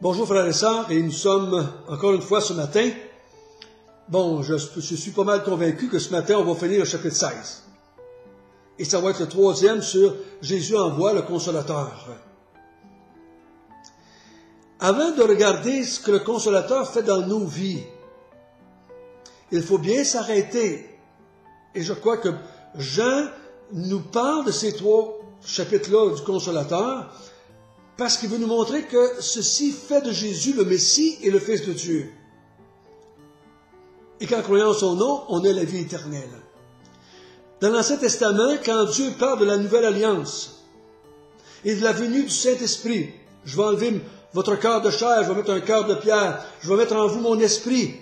Bonjour frères et sœurs, et nous sommes encore une fois ce matin. Bon, je suis pas mal convaincu que ce matin, on va finir le chapitre 16. Et ça va être le troisième sur Jésus envoie le Consolateur. Avant de regarder ce que le Consolateur fait dans nos vies, il faut bien s'arrêter. Et je crois que Jean nous parle de ces trois chapitres-là du Consolateur parce qu'il veut nous montrer que ceci fait de Jésus le Messie et le Fils de Dieu. Et qu'en croyant en son nom, on a la vie éternelle. Dans l'Ancien Testament, quand Dieu parle de la nouvelle alliance et de la venue du Saint-Esprit, je vais enlever votre cœur de chair, je vais mettre un cœur de pierre, je vais mettre en vous mon esprit.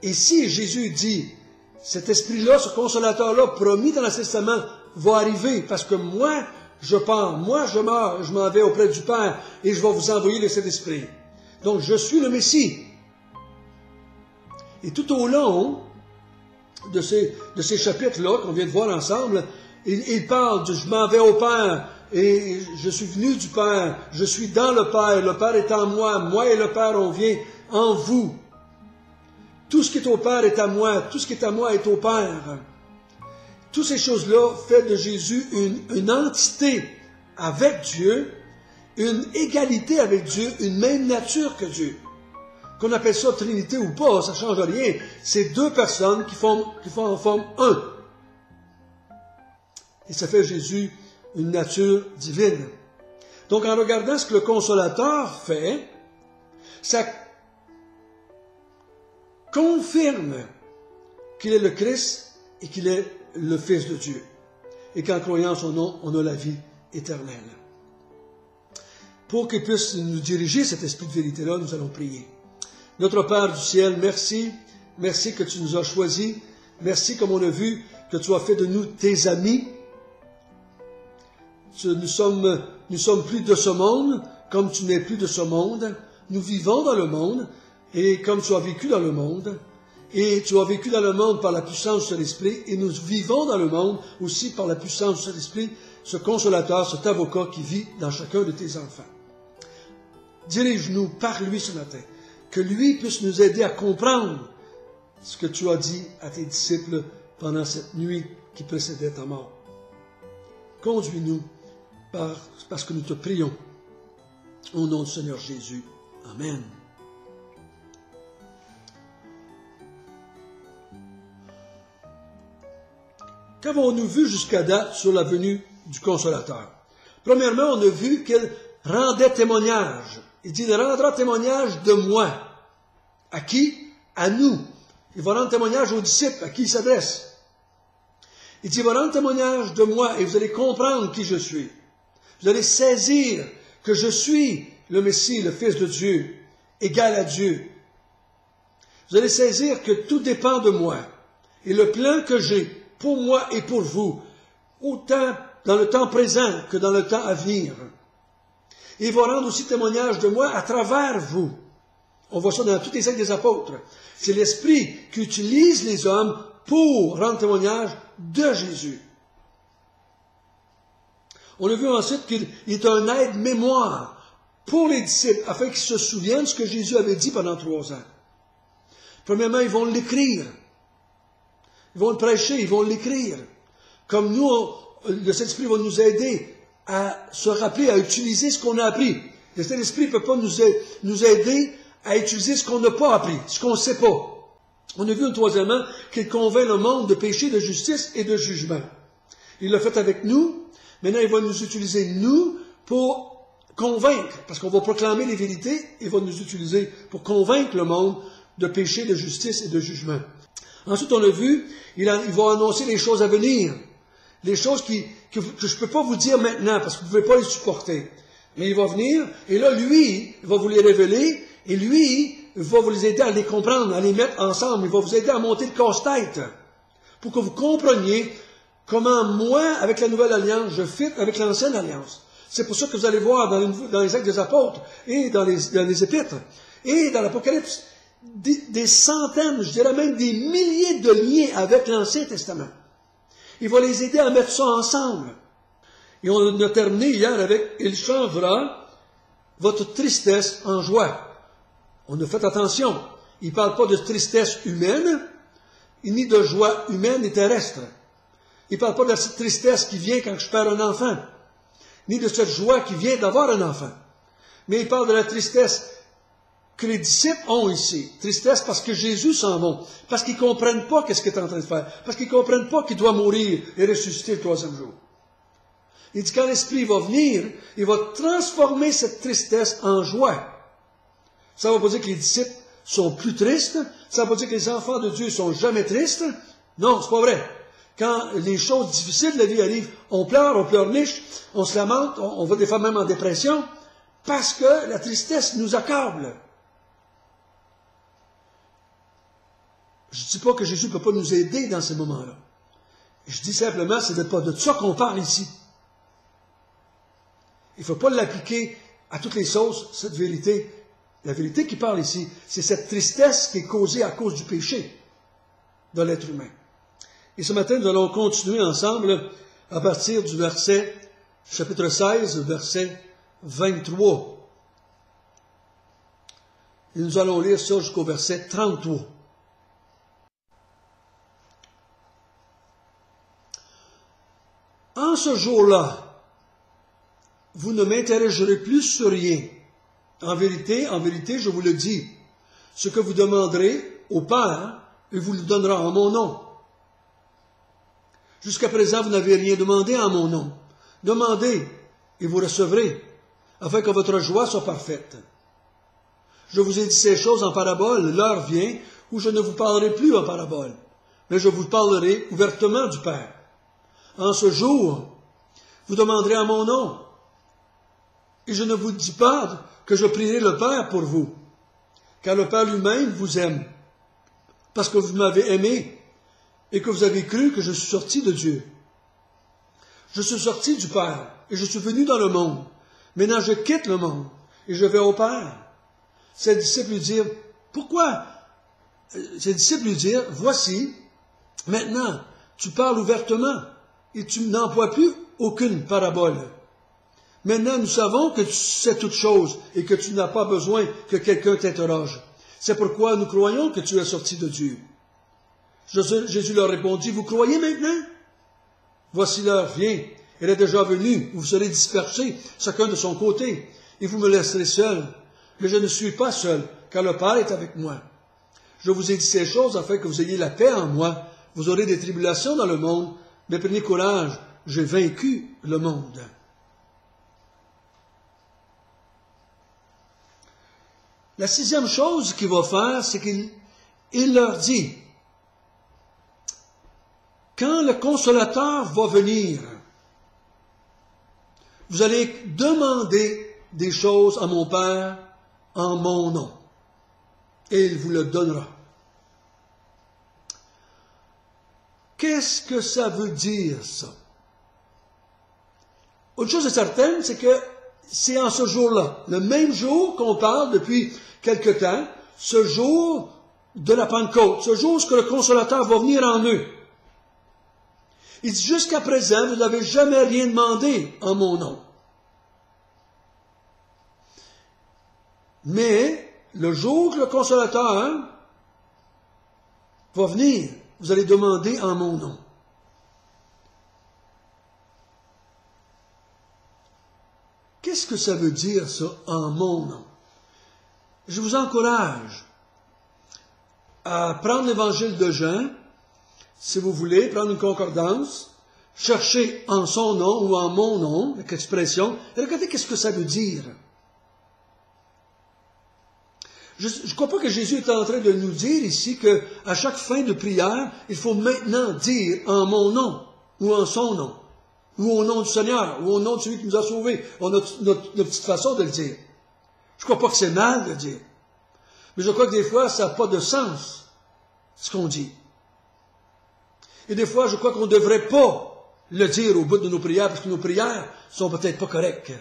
Et si Jésus dit, cet esprit-là, ce consolateur-là, promis dans l'Ancien Testament, va arriver parce que moi, je pars, moi, je meurs, je m'en vais auprès du Père et je vais vous envoyer le Saint-Esprit. Donc, je suis le Messie. Et tout au long de ces chapitres-là qu'on vient de voir ensemble, il parle de « je m'en vais au Père et je suis venu du Père, je suis dans le Père est en moi et le Père, on vient en vous. Tout ce qui est au Père est à moi, tout ce qui est à moi est au Père. » Toutes ces choses-là fait de Jésus une entité avec Dieu, une égalité avec Dieu, une même nature que Dieu. Qu'on appelle ça Trinité ou pas, ça ne change rien. C'est deux personnes qui forment un. Et ça fait Jésus une nature divine. Donc en regardant ce que le Consolateur fait, ça confirme qu'il est le Christ et qu'il est le Fils de Dieu. Et qu'en croyant en son nom, on a la vie éternelle. Pour qu'il puisse nous diriger cet esprit de vérité-là, nous allons prier. Notre Père du ciel, merci. Merci que tu nous as choisis. Merci, comme on a vu, que tu as fait de nous tes amis. Nous sommes plus de ce monde, comme tu n'es plus de ce monde. Nous vivons dans le monde, et comme tu as vécu dans le monde. Et tu as vécu dans le monde par la puissance de l'Esprit, et nous vivons dans le monde aussi par la puissance de l'Esprit, ce consolateur, cet avocat qui vit dans chacun de tes enfants. Dirige-nous par lui ce matin, que lui puisse nous aider à comprendre ce que tu as dit à tes disciples pendant cette nuit qui précédait ta mort. Conduis-nous parce que nous te prions. Au nom du Seigneur Jésus. Amen. Qu'avons-nous vu jusqu'à date sur la venue du Consolateur? Premièrement, on a vu qu'il rendait témoignage. Il dit, il rendra témoignage de moi. À qui? À nous. Il va rendre témoignage aux disciples, à qui il s'adresse. Il dit, il va rendre témoignage de moi et vous allez comprendre qui je suis. Vous allez saisir que je suis le Messie, le Fils de Dieu, égal à Dieu. Vous allez saisir que tout dépend de moi. Et le plan que j'ai pour moi et pour vous, autant dans le temps présent que dans le temps à venir. Et il va rendre aussi témoignage de moi à travers vous. On voit ça dans tous les actes des apôtres. C'est l'Esprit qui utilise les hommes pour rendre témoignage de Jésus. On a vu ensuite qu'il est un aide-mémoire pour les disciples, afin qu'ils se souviennent de ce que Jésus avait dit pendant 3 ans. Premièrement, ils vont l'écrire. Ils vont le prêcher, ils vont l'écrire. Comme nous, le Saint-Esprit va nous aider à se rappeler, à utiliser ce qu'on a appris. Le Saint-Esprit ne peut pas nous aider à utiliser ce qu'on n'a pas appris, ce qu'on ne sait pas. On a vu troisièmement qu'il convainc le monde de péché, de justice et de jugement. Il l'a fait avec nous. Maintenant, il va nous utiliser, nous, pour convaincre, parce qu'on va proclamer les vérités, il va nous utiliser pour convaincre le monde de péché, de justice et de jugement. Ensuite, on a vu, il va annoncer les choses à venir, les choses que je ne peux pas vous dire maintenant, parce que vous ne pouvez pas les supporter. Mais il va venir, et là, lui, il va vous les révéler, et lui, il va vous les aider à les comprendre, à les mettre ensemble. Il va vous aider à monter le casse-tête, pour que vous compreniez comment moi, avec la nouvelle alliance, je fit avec l'ancienne alliance. C'est pour ça que vous allez voir dans les actes des apôtres, et dans les épîtres, et dans l'Apocalypse, des centaines, je dirais même des milliers de liens avec l'Ancien Testament. Il va les aider à mettre ça ensemble. Et on a terminé hier avec « Il changera votre tristesse en joie. On a fait attention. Il ne parle pas de tristesse humaine, ni de joie humaine et terrestre. Il ne parle pas de cette tristesse qui vient quand je perds un enfant, ni de cette joie qui vient d'avoir un enfant. Mais il parle de la tristesse que les disciples ont ici. Tristesse parce que Jésus s'en va, parce qu'ils ne comprennent pas ce qu'il est en train de faire, parce qu'ils ne comprennent pas qu'il doit mourir et ressusciter le troisième jour. Il dit quand l'Esprit va venir, il va transformer cette tristesse en joie. Ça ne veut pas dire que les disciples sont plus tristes, ça ne veut pas dire que les enfants de Dieu sont jamais tristes. Non, c'est pas vrai. Quand les choses difficiles de la vie arrivent, on pleurniche, on se lamente, on va des fois même en dépression, parce que la tristesse nous accable. Je ne dis pas que Jésus ne peut pas nous aider dans ces moments-là. Je dis simplement, c'est pas de ça qu'on parle ici. Il ne faut pas l'appliquer à toutes les sauces, cette vérité. La vérité qui parle ici, c'est cette tristesse qui est causée à cause du péché de l'être humain. Et ce matin, nous allons continuer ensemble à partir du verset, chapitre 16, verset 23. Et nous allons lire ça jusqu'au verset 33. En ce jour-là, vous ne m'interrogerez plus sur rien. En vérité, je vous le dis, ce que vous demanderez au Père, il vous le donnera en mon nom. Jusqu'à présent, vous n'avez rien demandé en mon nom. Demandez, et vous recevrez, afin que votre joie soit parfaite. Je vous ai dit ces choses en parabole, l'heure vient où je ne vous parlerai plus en parabole, mais je vous parlerai ouvertement du Père. En ce jour, vous demanderez en mon nom, et je ne vous dis pas que je prierai le Père pour vous, car le Père lui-même vous aime, parce que vous m'avez aimé, et que vous avez cru que je suis sorti de Dieu. Je suis sorti du Père, et je suis venu dans le monde. Maintenant je quitte le monde, et je vais au Père. Ses disciples lui dirent, pourquoi? Ses disciples lui dirent, voici, maintenant, tu parles ouvertement, et tu n'emploies plus aucune parabole. Maintenant, nous savons que tu sais toutes choses, et que tu n'as pas besoin que quelqu'un t'interroge. C'est pourquoi nous croyons que tu es sorti de Dieu. Jésus leur répondit, vous croyez maintenant? Voici l'heure vient, elle est déjà venue, vous serez dispersés, chacun de son côté, et vous me laisserez seul. Mais je ne suis pas seul, car le Père est avec moi. Je vous ai dit ces choses afin que vous ayez la paix en moi. Vous aurez des tribulations dans le monde, mais prenez courage, j'ai vaincu le monde. La sixième chose qu'il va faire, c'est qu'il leur dit, quand le Consolateur va venir, vous allez demander des choses à mon Père en mon nom, et il vous le donnera. Qu'est-ce que ça veut dire, ça? Autre chose est certaine, c'est que c'est en ce jour-là, le même jour qu'on parle depuis quelque temps, ce jour de la Pentecôte, ce jour où le Consolateur va venir en eux. Il dit, jusqu'à présent, vous n'avez jamais rien demandé en mon nom. Mais, le jour que le Consolateur va venir, vous allez demander en mon nom. Qu'est-ce que ça veut dire, ça, en mon nom? Je vous encourage à prendre l'évangile de Jean, si vous voulez, prendre une concordance, chercher en son nom ou en mon nom, avec expression, et regardez qu'est-ce que ça veut dire. Je ne crois pas que Jésus est en train de nous dire ici qu'à chaque fin de prière, il faut maintenant dire en mon nom, ou en son nom, ou au nom du Seigneur, ou au nom de celui qui nous a sauvés. On a notre petite façon de le dire. Je ne crois pas que c'est mal de le dire. Mais je crois que des fois, ça n'a pas de sens, ce qu'on dit. Et des fois, je crois qu'on ne devrait pas le dire au bout de nos prières, parce que nos prières sont peut-être pas correctes.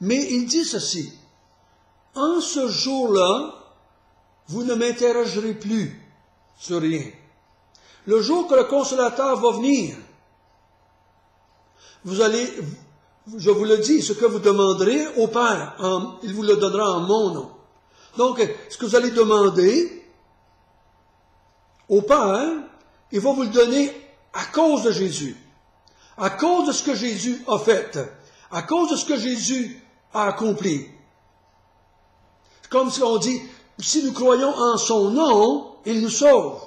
Mais il dit ceci, en ce jour-là, vous ne m'interrogerez plus sur rien. Le jour que le Consolateur va venir, vous allez, je vous le dis, ce que vous demanderez au Père, il vous le donnera en mon nom. Donc, ce que vous allez demander au Père, il va vous le donner à cause de Jésus, à cause de ce que Jésus a fait, à cause de ce que Jésus a accompli. C'est comme si on dit, si nous croyons en son nom, il nous sauve.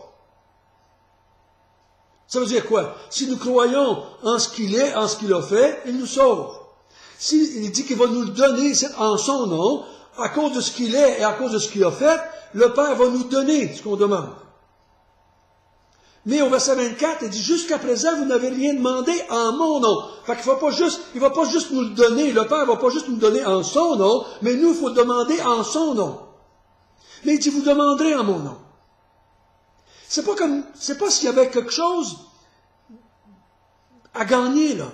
Ça veut dire quoi? Si nous croyons en ce qu'il est, en ce qu'il a fait, il nous sauve. S'il dit qu'il va nous le donner en son nom, à cause de ce qu'il est et à cause de ce qu'il a fait, le Père va nous donner ce qu'on demande. Mais au verset 24, il dit, jusqu'à présent, vous n'avez rien demandé en mon nom. Fait qu'il il va pas juste nous le donner, le Père va pas juste nous le donner en son nom, mais nous, il faut demander en son nom. Mais il dit, vous demanderez en mon nom. C'est pas s'il y avait quelque chose à gagner, là.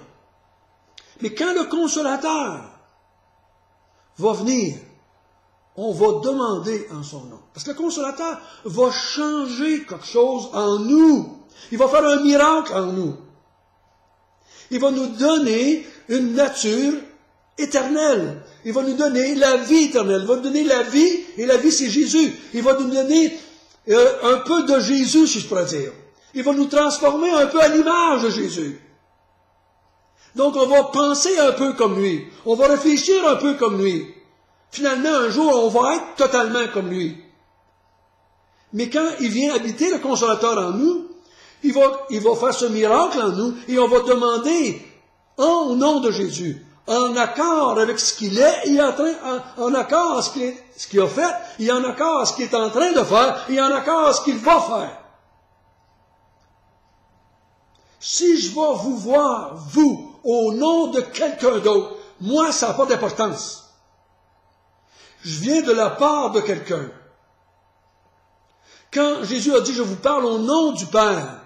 Mais quand le consolateur va venir, on va demander en son nom. Parce que le consolateur va changer quelque chose en nous. Il va faire un miracle en nous. Il va nous donner une nature éternelle. Il va nous donner la vie éternelle. Il va nous donner la vie, et la vie c'est Jésus. Il va nous donner un peu de Jésus, si je pourrais dire. Il va nous transformer un peu à l'image de Jésus. Donc on va penser un peu comme lui. On va réfléchir un peu comme lui. Finalement, un jour, on va être totalement comme lui. Mais quand il vient habiter le consolateur en nous, il va faire ce miracle en nous et on va demander, au nom de Jésus, en accord avec ce qu'il est, en accord avec ce qu'il a fait, et en accord avec ce qu'il est en train de faire, et en accord avec ce qu'il va faire. Si je vais vous voir, vous, au nom de quelqu'un d'autre, moi, ça n'a pas d'importance. Je viens de la part de quelqu'un. Quand Jésus a dit, je vous parle au nom du Père,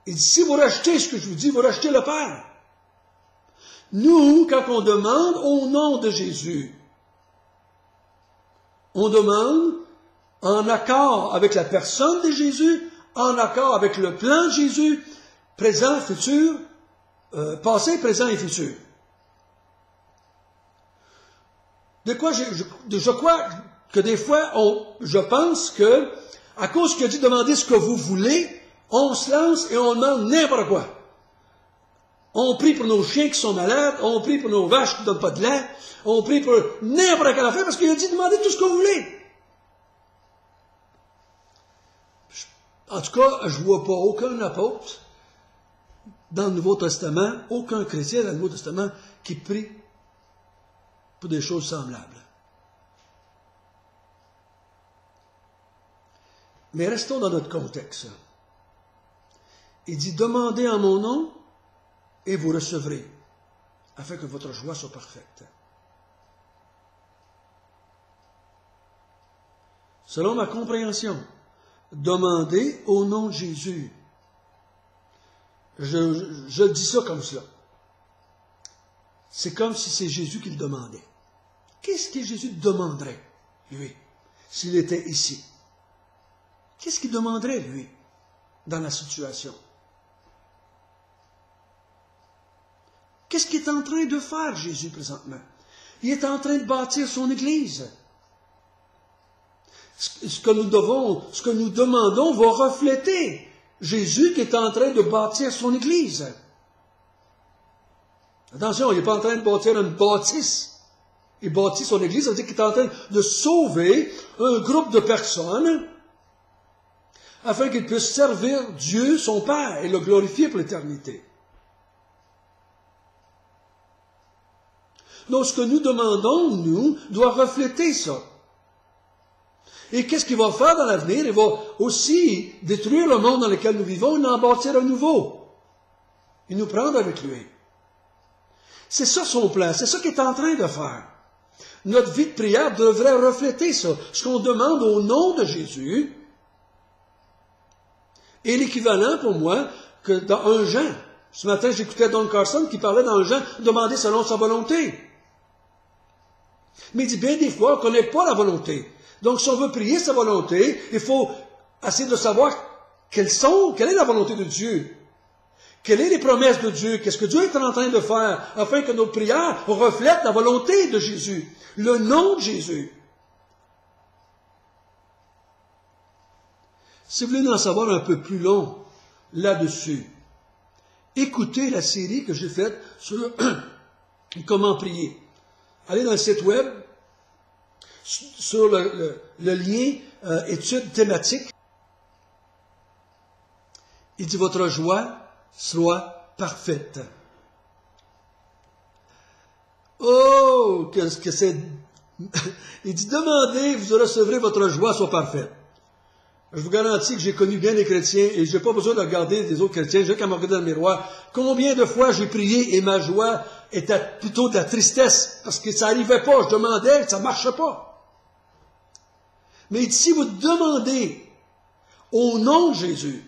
il dit, si vous rachetez ce que je vous dis, vous rachetez le Père. Nous, quand on demande au nom de Jésus, on demande en accord avec la personne de Jésus, en accord avec le plan de Jésus, présent, futur, passé, présent et futur. De quoi je crois que des fois, je pense que, à cause qu'il a dit demandez ce que vous voulez, on se lance et on demande n'importe quoi. On prie pour nos chiens qui sont malades, on prie pour nos vaches qui ne donnent pas de lait, on prie pour n'importe quelle affaire parce qu'il a dit demandez tout ce que vous voulez. En tout cas, je ne vois pas aucun apôtre dans le Nouveau Testament, aucun chrétien dans le Nouveau Testament qui prie pour des choses semblables. Mais restons dans notre contexte. Il dit, demandez en mon nom et vous recevrez, afin que votre joie soit parfaite. Selon ma compréhension, demandez au nom de Jésus. Je dis ça comme cela. C'est comme si c'est Jésus qui le demandait. Qu'est-ce que Jésus demanderait, lui, s'il était ici? Qu'est-ce qu'il demanderait, lui, dans la situation? Qu'est-ce qu'il est en train de faire, Jésus, présentement? Il est en train de bâtir son Église. Ce que nous demandons va refléter Jésus qui est en train de bâtir son Église. Attention, il n'est pas en train de bâtir une bâtisse. Il bâtit son Église, ça veut dire qu'il est en train de sauver un groupe de personnes afin qu'ils puissent servir Dieu, son Père, et le glorifier pour l'éternité. Donc, ce que nous demandons, nous, doit refléter ça. Et qu'est-ce qu'il va faire dans l'avenir? Il va aussi détruire le monde dans lequel nous vivons et en bâtir un nouveau. Et nous prendre avec lui. C'est ça son plan, c'est ça qu'il est en train de faire. Notre vie de prière devrait refléter ça. Ce qu'on demande au nom de Jésus est l'équivalent pour moi que dans 1 Jean. Ce matin, j'écoutais Don Carson qui parlait dans 1 Jean, demander selon sa volonté. Mais il dit bien des fois, on ne connaît pas la volonté. Donc, si on veut prier sa volonté, il faut essayer de savoir quelle est la volonté de Dieu. Quelles sont les promesses de Dieu? Qu'est-ce que Dieu est en train de faire afin que nos prières reflètent la volonté de Jésus, le nom de Jésus? Si vous voulez en savoir un peu plus long là-dessus, écoutez la série que j'ai faite sur comment prier. Allez dans le site web, sur le lien études thématiques. Il dit, votre joie soit parfaite. Oh, qu'est-ce que c'est? Il dit, demandez, vous recevrez votre joie soit parfaite. Je vous garantis que j'ai connu bien des chrétiens et je n'ai pas besoin de regarder des autres chrétiens, j'ai qu'à me regarder dans le miroir. Combien de fois j'ai prié et ma joie était plutôt de la tristesse parce que ça n'arrivait pas, je demandais, ça ne marchait pas. Mais il dit, si vous demandez au nom de Jésus,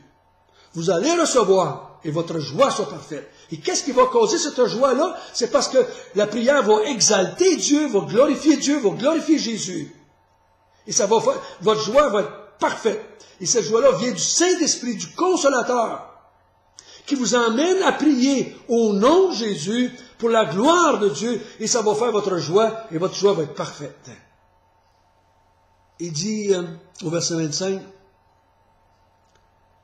vous allez recevoir et votre joie soit parfaite. Et qu'est-ce qui va causer cette joie-là? C'est parce que la prière va exalter Dieu, va glorifier Dieu, va glorifier Jésus. Et ça va faire, votre joie va être parfaite. Et cette joie-là vient du Saint-Esprit, du Consolateur, qui vous emmène à prier au nom de Jésus pour la gloire de Dieu. Et ça va faire votre joie, et votre joie va être parfaite. Il dit au verset 25,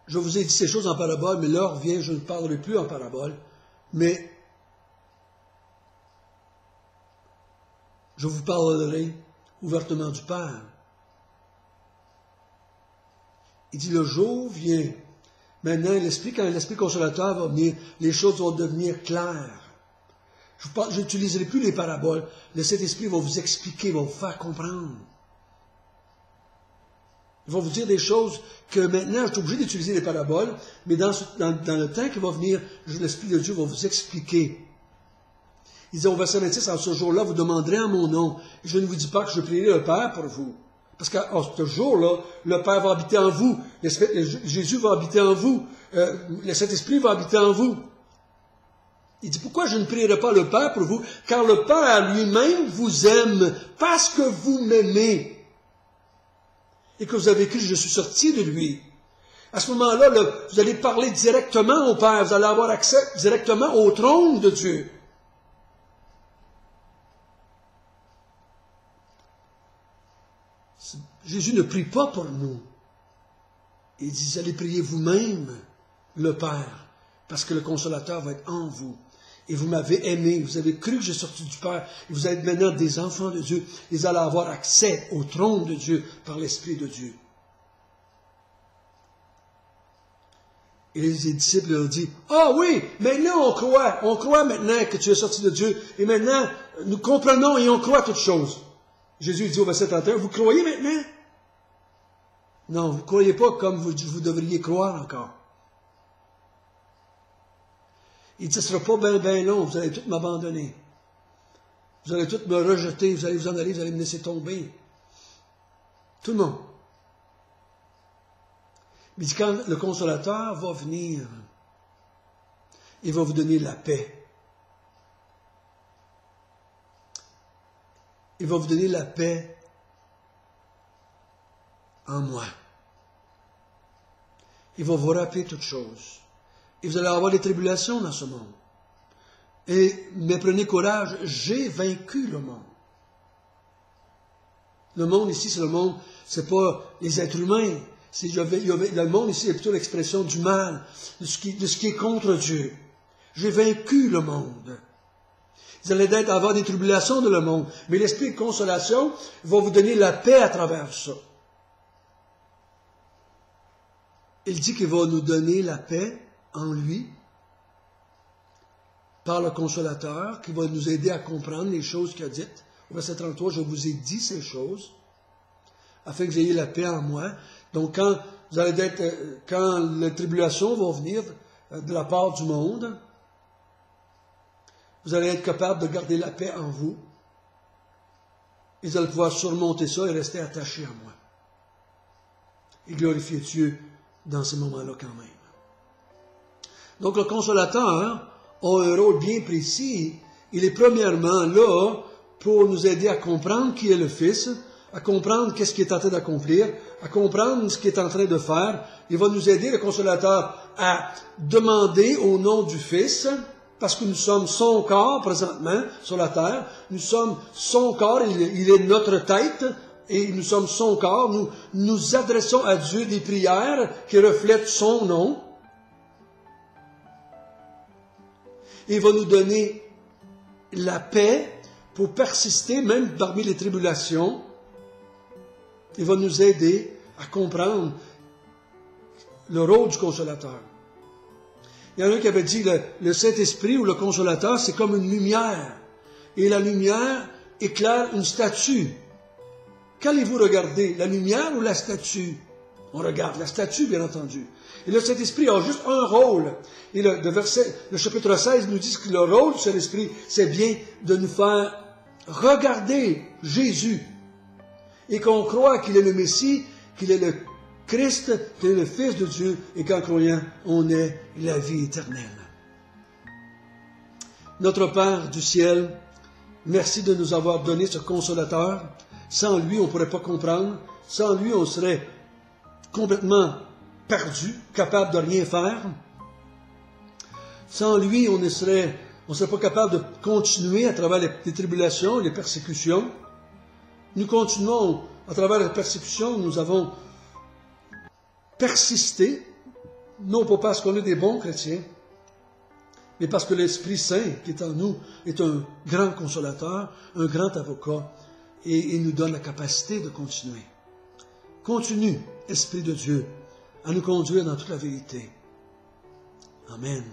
je vous ai dit ces choses en parabole, mais l'heure vient, je ne parlerai plus en parabole, mais je vous parlerai ouvertement du Père. Il dit, le jour vient. Maintenant, quand l'Esprit consolateur va venir, les choses vont devenir claires. Je n'utiliserai plus les paraboles. Le Saint-Esprit va vous expliquer, va vous faire comprendre. Il va vous dire des choses que maintenant, je suis obligé d'utiliser les paraboles, mais dans le temps qui va venir, l'Esprit de Dieu va vous expliquer. Il dit au verset 26, en ce jour-là, vous demanderez en mon nom. Et je ne vous dis pas que je prierai le Père pour vous. Parce qu'à ce jour-là, le Père va habiter en vous. Jésus va habiter en vous. Le Saint-Esprit va habiter en vous. Il dit, pourquoi je ne prierai pas le Père pour vous? Car le Père lui-même vous aime parce que vous m'aimez. Et que vous avez cru que je suis sorti de lui. À ce moment-là, vous allez parler directement au Père. Vous allez avoir accès directement au trône de Dieu. Jésus ne prie pas pour nous. Il dit, vous allez prier vous-même le Père, parce que le Consolateur va être en vous. Et vous m'avez aimé, vous avez cru que j'ai sorti du Père, et vous êtes maintenant des enfants de Dieu, et vous allez avoir accès au trône de Dieu par l'Esprit de Dieu. Et les disciples leur disent, ah oui, maintenant on croit maintenant que tu es sorti de Dieu, et maintenant nous comprenons et on croit toutes choses. Jésus dit au verset 31, vous croyez maintenant? Non, vous ne croyez pas comme vous devriez croire encore. Il dit, ce ne sera pas bien long, vous allez tous m'abandonner. Vous allez tous me rejeter, vous allez vous en aller, vous allez me laisser tomber. Tout le monde. Mais il dit, quand le Consolateur va venir, il va vous donner la paix. Il va vous donner la paix en moi. Il va vous rappeler toutes choses. Et vous allez avoir des tribulations dans ce monde. Mais prenez courage, j'ai vaincu le monde. Le monde ici, c'est le monde, c'est pas les êtres humains. Le monde ici est plutôt l'expression du mal, de ce qui est contre Dieu. J'ai vaincu le monde. Vous allez avoir des tribulations dans le monde, mais l'Esprit de consolation va vous donner la paix à travers ça. Il dit qu'il va nous donner la paix en lui, par le Consolateur, qui va nous aider à comprendre les choses qu'il a dites. Au verset 33, je vous ai dit ces choses, afin que vous ayez la paix en moi. Donc, quand les tribulations vont venir de la part du monde, vous allez être capable de garder la paix en vous. Et vous allez pouvoir surmonter ça et rester attaché à moi. Et glorifier Dieu dans ces moments-là quand même. Donc le Consolateur a un rôle bien précis. Il est premièrement là pour nous aider à comprendre qui est le Fils, à comprendre qu'est-ce qu'il est en train d'accomplir, à comprendre ce qu'il est en train de faire. Il va nous aider, le consolateur, à demander au nom du Fils, parce que nous sommes son corps présentement sur la terre. Nous sommes son corps, il est notre tête, et nous sommes son corps. Nous nous adressons à Dieu des prières qui reflètent son nom. Il va nous donner la paix pour persister même parmi les tribulations. Il va nous aider à comprendre le rôle du consolateur. Il y en a un qui avait dit le Saint-Esprit ou le consolateur, c'est comme une lumière. Et la lumière éclaire une statue. Qu'allez-vous regarder, la lumière ou la statue? On regarde la statue, bien entendu. Et le Saint-Esprit a juste un rôle. Et le chapitre 16 nous dit que le rôle du Saint-Esprit, c'est bien de nous faire regarder Jésus. Et qu'on croit qu'il est le Messie, qu'il est le Christ, qu'il est le Fils de Dieu, et qu'en croyant, on ait la vie éternelle. Notre Père du ciel, merci de nous avoir donné ce consolateur. Sans lui, on ne pourrait pas comprendre. Sans lui, on serait complètement perdu, capable de rien faire. Sans lui, on ne serait pas capable de continuer à travers les tribulations, les persécutions. Nous continuons à travers les persécutions, nous avons persisté, non pas parce qu'on est des bons chrétiens, mais parce que l'Esprit Saint qui est en nous est un grand consolateur, un grand avocat, et il nous donne la capacité de continuer. Continue, Esprit de Dieu, à nous conduire dans toute la vérité. Amen.